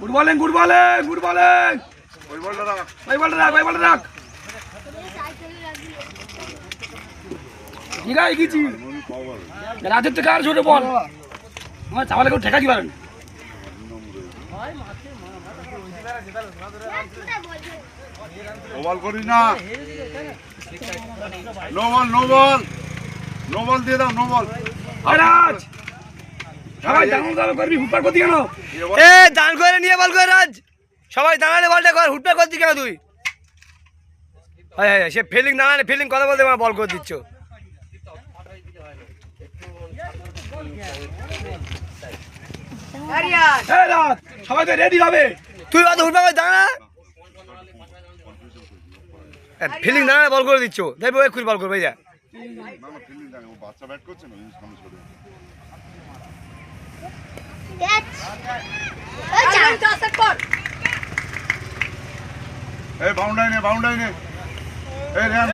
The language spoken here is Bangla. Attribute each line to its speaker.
Speaker 1: Good bowling good bowling good bowling. ওই বলটা রাখ ওই বলটা রাখ ওই বলটা রাখ। ঠিক আছে গেছি রাজের থেকে আর ছোট বল আমার চাওয়ালে কেউ ঠেকা কি পারেন।
Speaker 2: বল করি না, no ball no ball no ball দিয়ে দাও, নো বল।
Speaker 1: রাজ সবাই দাঁড়ানো দাঁড়ানো করবি, হুটপাট করতি কেন?
Speaker 3: এ দান করে নিয়ে বল করে রাজ, সবাই দাঁড়ালে বলটা কর, হুটপাট করতি কেন তুই? হ্যাঁ হ্যাঁ সে ফিল্ডিং দাঁড়ালে ফিল্ডিং কথা বলতে আমার বল করে দিচ্ছ।
Speaker 1: রাজ সবাই তো রেডি হবে,
Speaker 3: তুই অত হুটপাট করে দাঁড়া, ফিল্ডিং দাঁড়ালে বল করে দিচ্ছ, দেখবো এক্ষুনি বল করবে যা।
Speaker 2: বাচ্চা ব্যাট করছে না, সামনে সরে এই বাউন্ডারি নে, বাউন্ডারি নে, এই রেন